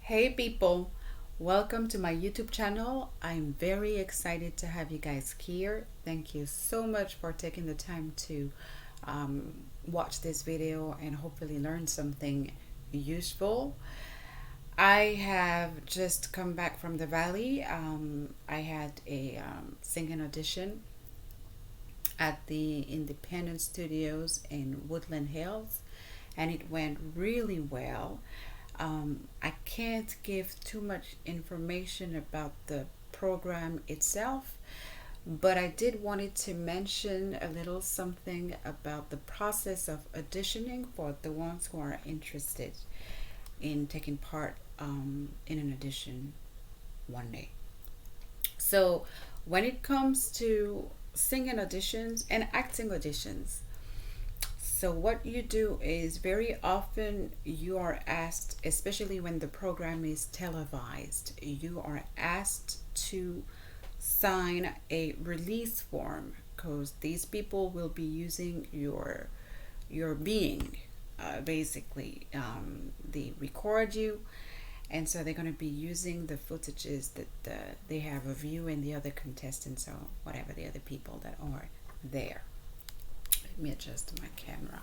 Hey people, welcome to my YouTube channel. I'm very excited to have you guys here. Thank you so much for taking the time to watch this video and hopefully learn something useful. I have just come back from the Valley. I had a singing audition at the Independent Studios in Woodland Hills, and it went really well. I can't give too much information about the program itself, but I did wanted to mention a little something about the process of auditioning for the ones who are interested in taking part in an audition one day. So when it comes to singing auditions and acting auditions, so what you do is very often you are asked, especially when the program is televised, you are asked to sign a release form because these people will be using your being, basically. They record you, and so they're going to be using the footages that they have of you and the other contestants or whatever the other people that are there. Let me adjust my camera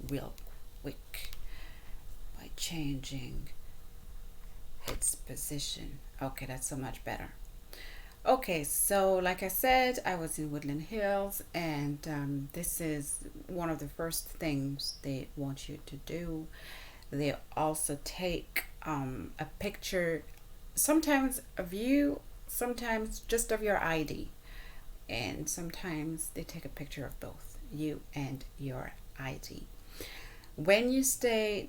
real quick by changing its position. Okay, that's so much better. Okay, so like I said, I was in Woodland Hills, and this is one of the first things they want you to do. They also take a picture, sometimes of you, sometimes just of your ID, and sometimes they take a picture of both you and your ID. When you sign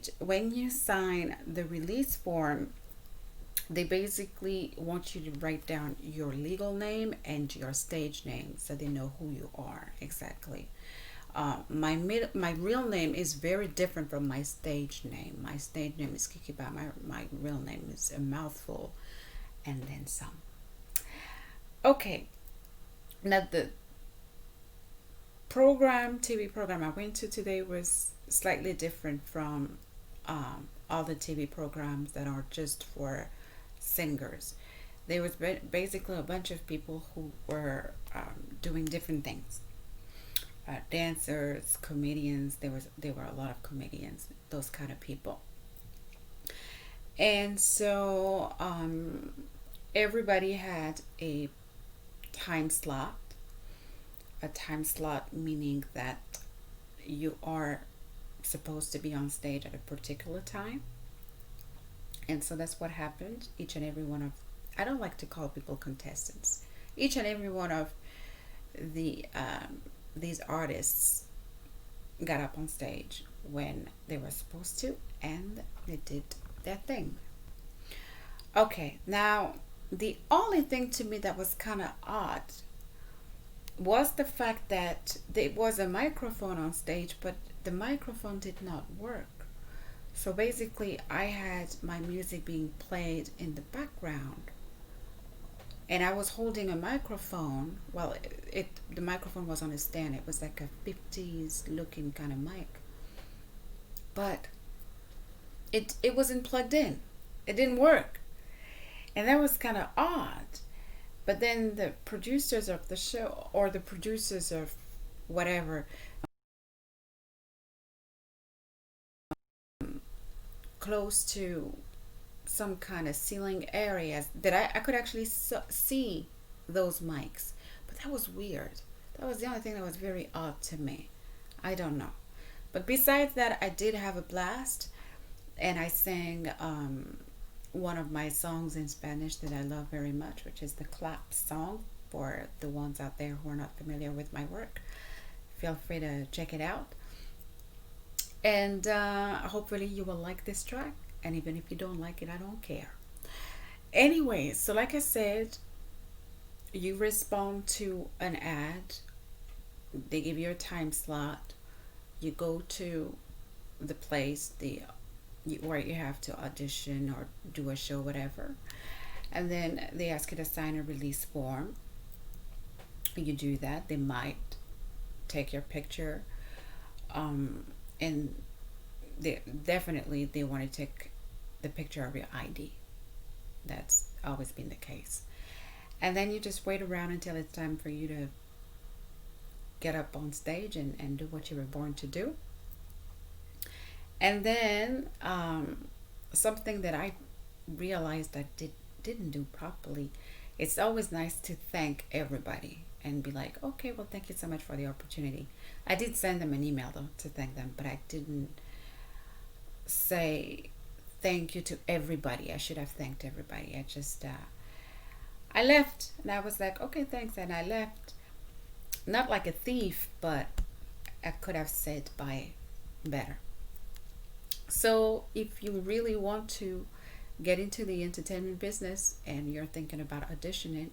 the release form, they basically want you to write down your legal name and your stage name so they know who you are exactly. My real name is very different from my stage name. My stage name is Kikee Bah. My real name is a mouthful and then some. Okay, now the TV program I went to today was slightly different from all the TV programs that are just for singers. There was basically a bunch of people who were doing different things. Dancers, comedians. There were a lot of comedians, those kind of people, and so everybody had time slot. A time slot meaning that you are supposed to be on stage at a particular time. And so that's what happened. Each and every one of, I don't like to call people contestants. Each and every one of the these artists got up on stage when they were supposed to, and they did their thing. Okay, now the only thing to me that was kind of odd was the fact that there was a microphone on stage, but the microphone did not work. So basically, I had my music being played in the background, and I was holding a microphone. Well, the microphone was on a stand. It was like a 50s looking kind of mic, but it wasn't plugged in. It didn't work, and that was kind of odd. But then the producers of the show, or the producers of whatever, close to some kind of ceiling areas that I could actually see those mics. But that was weird. That was the only thing that was very odd to me. I don't know. But besides that, I did have a blast, and I sang one of my songs in Spanish that I love very much, which is the clap song. For the ones out there who are not familiar with my work, feel free to check it out. And hopefully you will like this track. And even if you don't like it, I don't care. Anyway, so like I said, you respond to an ad. They give you a time slot. You go to the place where you have to audition or do a show, whatever. And then they ask you to sign a release form. You do that. They might take your picture, and they want to take the picture of your ID. That's always been the case. And then you just wait around until it's time for you to get up on stage and do what you were born to do. And then something that I realized I didn't do properly. It's always nice to thank everybody and be like, okay, well, thank you so much for the opportunity. I did send them an email though to thank them, but I didn't say thank you to everybody. I should have thanked everybody. I left and I was like, okay, thanks, and I left. Not like a thief, but I could have said bye better. So if you really want to get into the entertainment business and you're thinking about auditioning,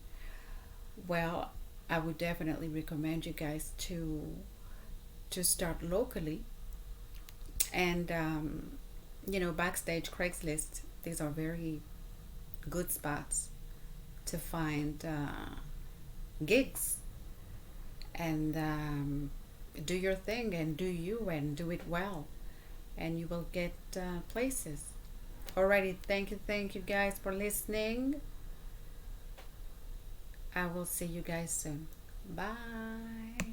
well, I would definitely recommend you guys to start locally. And Backstage, Craigslist, these are very good spots to find gigs, and do your thing and do you and do it well, and you will get places. Alrighty, thank you guys for listening. I will see you guys soon. Bye.